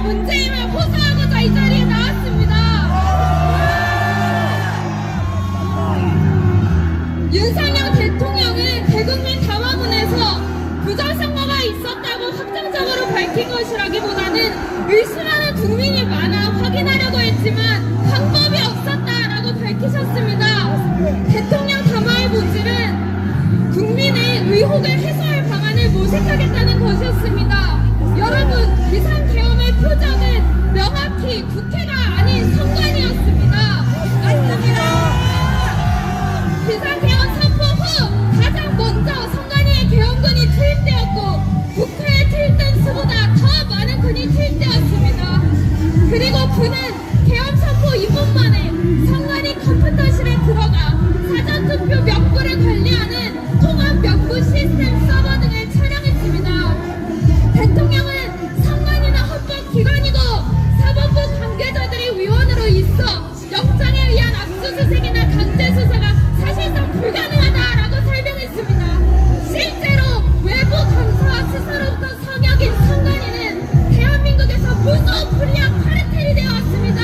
문재인을 호소하고자 이 자리에 나왔습니다. 윤석열 대통령은 대국민 담화문에서 부정선거가 있었다고 확정적으로 밝힌 것이라기보다는 의심하는 국민이 많아 확인하려고 했지만 방법이 없었다라고 밝히셨습니다. 대통령 담화의 본질은 국민의 의혹을 해소할 방안을 모색하겠다는 것이었습니다. 여러분, 비상계엄의 표적은 명확히 국회가 아닌 선관위였습니다. 맞습니다. 비상계엄 선포 후 가장 먼저 선관위의 계엄군이 투입되었고 국회에 투입된 수보다 더 많은 군이 투입되었습니다. 그리고 그는 계엄 선포 2분 만에 선관위 컴퓨터실에 들어가 사전투표 명부를 관리하는 통합 명부 시스템 서버 등을 촬영했습니다. 대통령은 선관위나 헌법기관이고 사법부 관계자들이 위원으로 있어 영장에 의한 압수수색이나 강제수사가 사실상 불가능하다라고 설명했습니다. 실제로 외부 감사와 스스로부터 성역인 선관위는 대한민국에서 무서운 불리한 카르텔이 되어 왔습니다.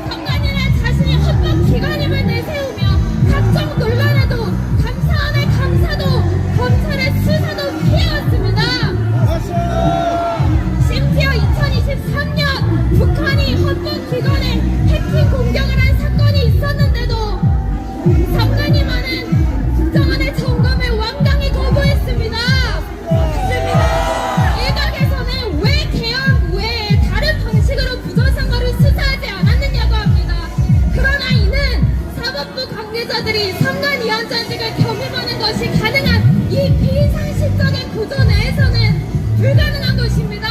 선관위는 자신이 헌법기관임을 내세우며 각종 논란에도 감사원의 감사도 검찰의 수사도 피해왔습니다. 심지어 2023년 북한이 헌법기관에 해킹 공격을 한 사건이 있었는데도 선관위만은 국정원의 점검을 완강히 거부했습니다. 일각에서는 왜 계엄 외에 다른 방식으로 부정선거를 수사하지 않았느냐고 합니다. 그러나 이는 사법부 관계자들이 선관위원장직을 겸임하는 것이 가능한 이 비상식적인 구조 내에서는 불가능한 것입니다.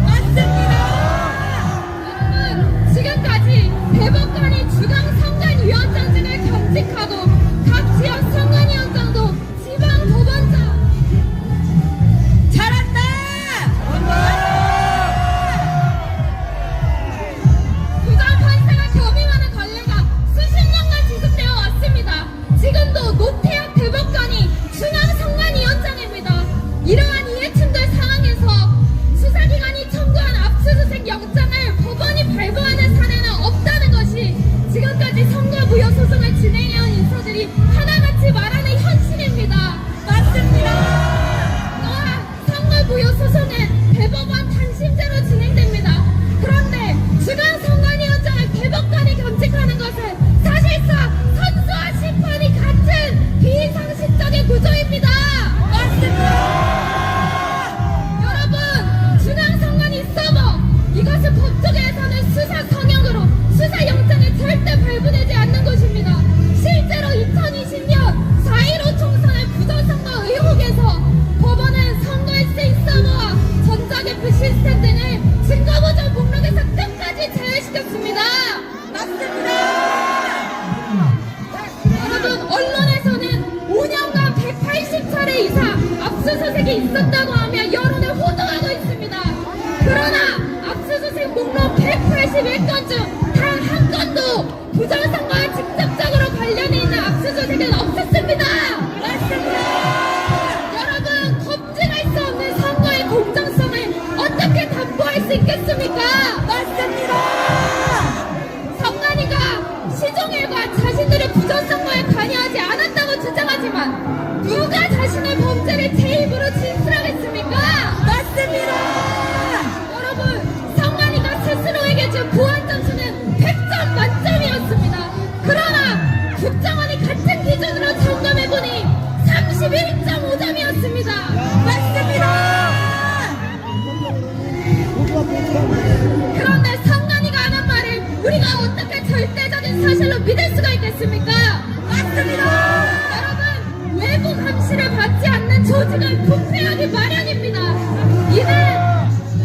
맞습니다. 여러분, 지금까지 대법관이 주강 선관위원장직을 겸직하고 각 지역 선관위원장도 지방 법원장 잘한다! 부장판사가 겸임하는 관례가 수십 년간 지속되어 왔습니다. 지금도 노태혁 대법관이 중앙선관위원장입니다. 이러한 이해충돌 상황에서 수사기관이 청구한 압수수색 영장을 법원이 발부하는 사례는 없다는 것이 지금까지 선거무효 소송을 진행해온 인사들이 하나같이 말하는 현실입니다. 맞습니다. 또한 선거무효 소송은 대법원 단심제로 진행됩니다. 그런데 중앙선관위원장을 대법관이 겸직하는 것은 사실상 선수와 심판이 같은 비상식적인 구조입니다. 맞습니다. 여러분, 중앙선관위 서버, 이것은 법조계에서는 수사 성역으로 수사 영장이 절대 발부되지 않는 곳입니다. 실제로 2020년 4.15 총선의 부정선거 의혹에서 법원은 선거에 쓰인 서버와 전자개표 시스템 등을 증거보전 목록에서 끝까지 제외시켰습니다. 맞습니다. 여러분, 언론에서는 5년간 180차례 이상 압수수색이 있었다고 하며 여론을 호도하고 있습니다. 그러나 압수수색 목록 181건 중 단 한 건도 부정선거와 직접적으로 관련이 있는 압수수색은 없었습니다. 맞습니다. 여러분, 검증할 수 없는 선거의 공정성을 어떻게 담보할 수 있겠습니까? 맞습니다. 선관위가 시종일관 자신들의 부정선거에 관여하지 않았다고 주장하지만 누가 자신의 범죄를 제 입으로 진술하겠습니까? 맞습니다. 여러분, 선관위가 스스로에게 준 보안 점수는 100점 만점이었습니다. 그러나 국정원이 같은 기준으로 점검해보니 31.5점이었습니다. 맞습니다. 그런데 선관위가 하는 말을 우리가 어떻게 절대적인 사실로 믿을 수가 있겠습니까? 맞습니다. 여러분, 외부 감시를 받지 않는 조직을 부패하기 마련입니다. 이는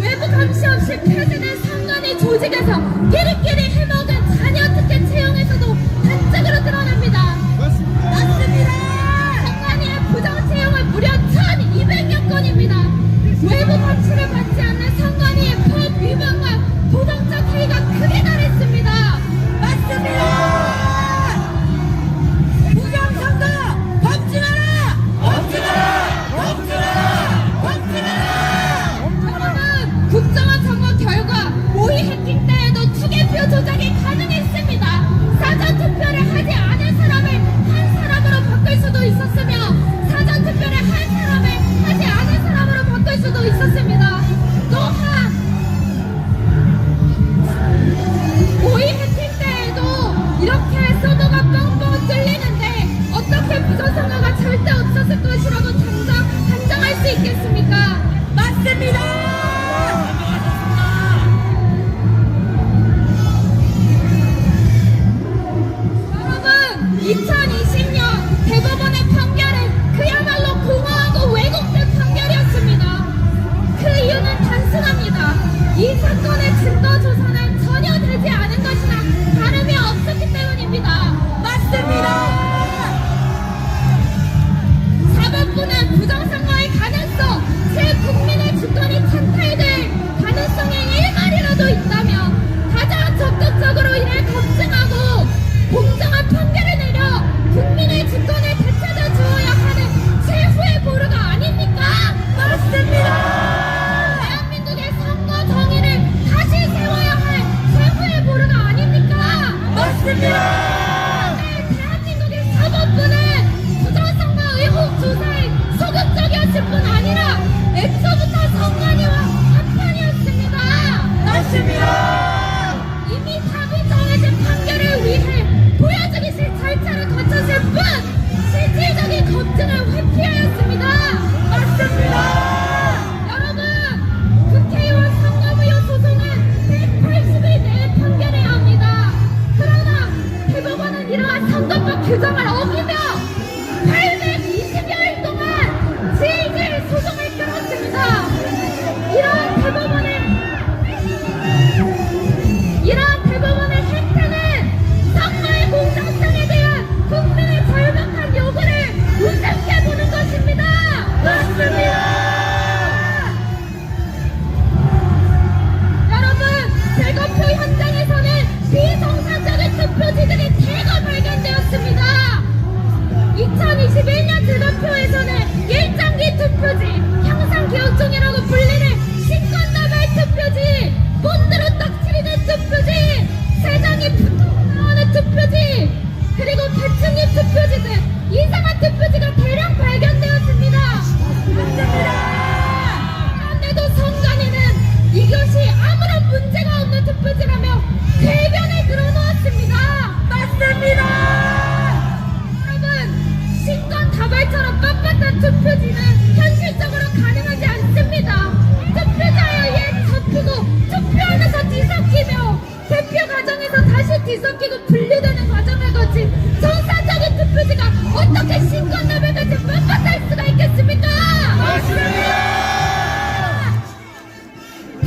외부 감시 없이 폐쇄된 선관위 조직에서 끼리끼리 해먹은 자녀 특혜 채용에서도 단적으로 드러납니다. 맞습니다. 선관위의 부정 채용은 무려 1,200여 건입니다. 외부 감시를 받지 않는 선관위의 법 위반과 도덕적 해이가 크게 달했습니다. 맞습니다. 부정선거 덮지 마라! 덮지 마라! 덮지 마라! 덮지 마라! 여러분,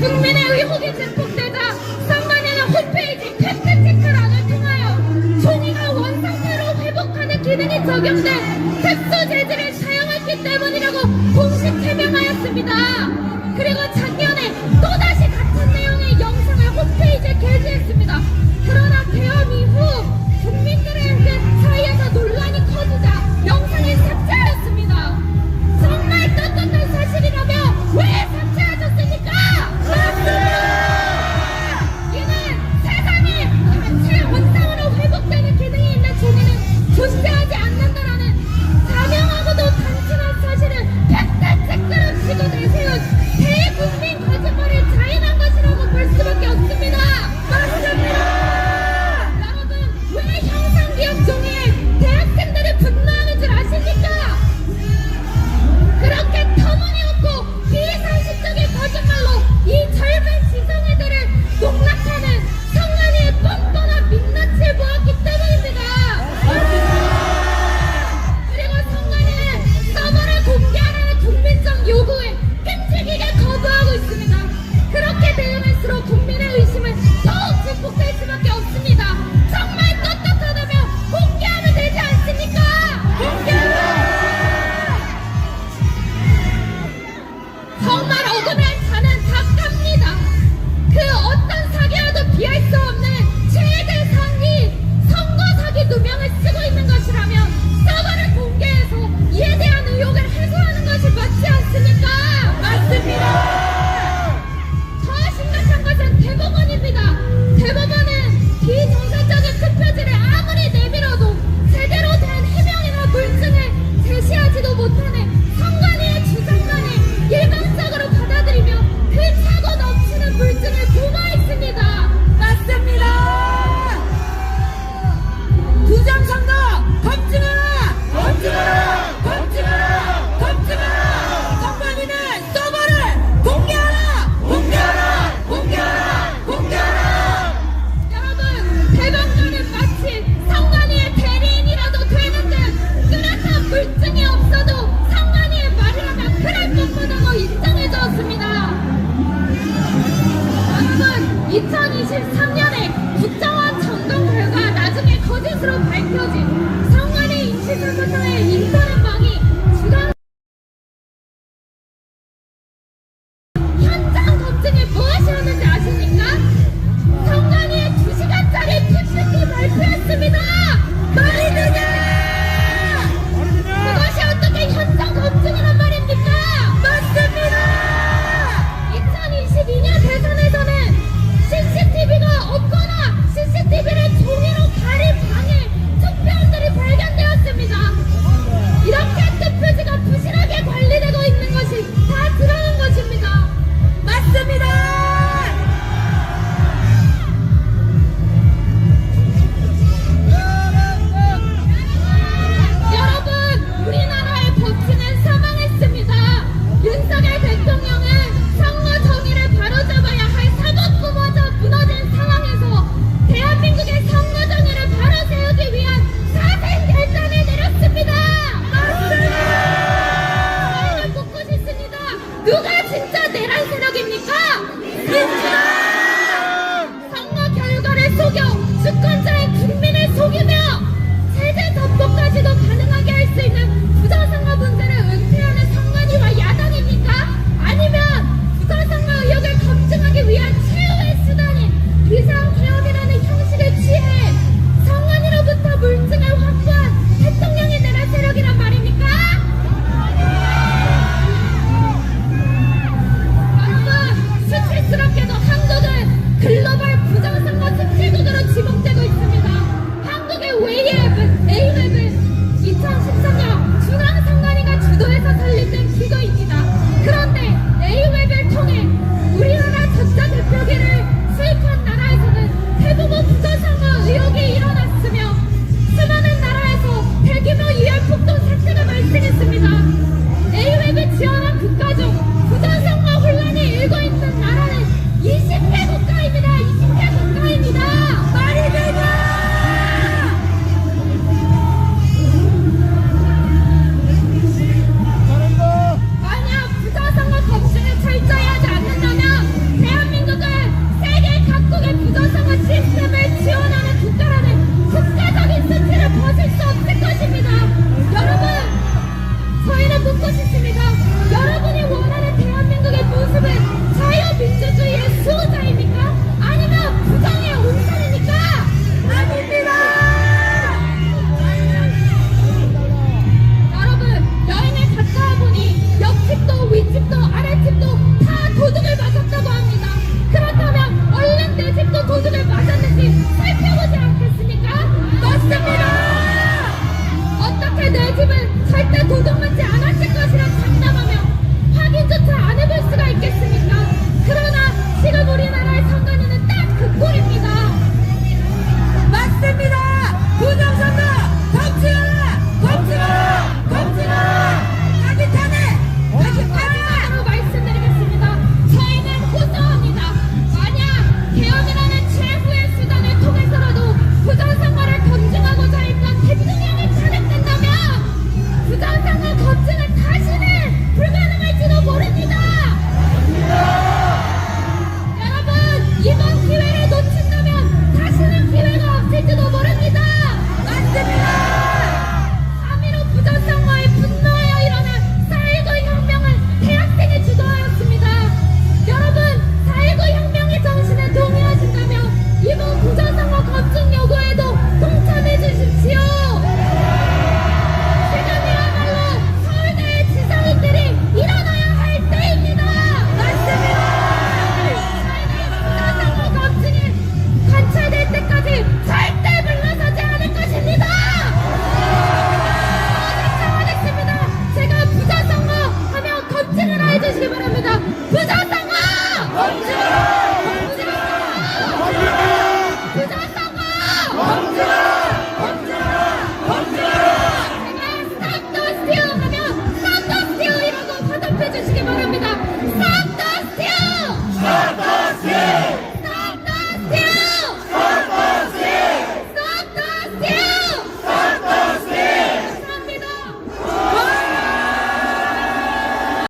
국민의 의혹이 증폭되자 선관위는 홈페이지 팩트체크란을 통하여 종이가 원상태로 회복하는 기능이 적용된 특수 재질을 사용했기 때문이라고 공식 해명하였습니다. 그리고 작년에 또다시 같은 내용의 영상을 홈페이지에 게시했습니다. 그러나 계엄 이후 국민들의 사이에서 논란이 커지자 영상이 삭제하였습니다. 정말 떳떳한 사실이라며 왜 삭제하셨습니까? 이는 세상에 단체 원상으로 회복되는 기능이 있는 종이는 존재하지 않는다라는 자명하고도 단순한 사실을 팩트체크로 치고 내세운 대국민 거짓말을 자인한 것이라고 볼 수밖에 없습니다. 맞습니다. 여러분, 왜 형상기억 종이에 대학생들이 분노하는 줄 아십니까? 그렇게 터무니없고 비상식적인 거짓말로 이 젊은 지성애들을 농락하는 성관이의 뻔뻔한 민낯을 보았기 때문입니다. 그리고 성관이는 서버를 공개하라는 국민적 요구에 끈질기게 거부하고 있습니다. 그렇게 대응할수록 국민의 의심은 더욱 증폭될 수밖에 없습니다. 정말 떳떳하다며 공개하면 되지 않습니까? 정말 억울한 자는 다 깝니다. 그 어떤 사기와도 비할 수 없는 최대 사기, 선거 사기 누명을 쓰고 있는 것이라면 서버를 공개해서 이에 대한 의혹을 해소하는 것이 맞지 않습니까? 맞습니다. 더 심각한 것은 대법원입니다. 대법원은 비정상적인 투표지를 아무리 내밀어도 제대로 된 해명이나 물증을 제시하지도 못하는 선관위의 주장만을 일방적으로 받아들이며 그 차고 넘치는 물증을 도모했습니다. 맞습니다. 부정선거 검증하라! 검증하라! 검증하라! 검증하라! 선관위는 서버를 공개하라! 공개하라! 공개하라! 공개하라! 여러분, 대법관은 마치 선관위의 대리인이라도 되는 듯 뚜렷한 물증이 없어도 선관위의 말이라면 그럴 것보다고 인정해주었습니다. 여러분, 2023년에 국정원 점검 결과 나중에 거짓으로 밝혀진 선관위 인식사무소의 인터넷망이 주간 현장 검증에 무엇이었는지 아십니까? 선관위의 2시간짜리 PPT 발표였습니다. 말이 되냐? 그것이 어떻게 현장 검증이란 말입니까? 맞습니다. 2022년 대선에서는 CCTV가 없거나 CCTV를 종이로 가린 방에 투표함들이 발견되었습니다. 이렇게 투표지가 부실하게 관리되고 있는 것이 다 드러난 것입니다. 맞습니다. 여러분, 우리나라의 법치는 사망했습니다. 윤석열 대통령은 선거 정의를 바로잡아야 할 사법부마저 무너진 상황에서 대한민국의 선거 정의를 바로 세우기 위한 사생 결단을 내렸습니다. 맞습니다. 저희는 묻고 싶습니다. 누가 진짜 내란 세력입니까? 민주당! 선거 결과를 속여 주권자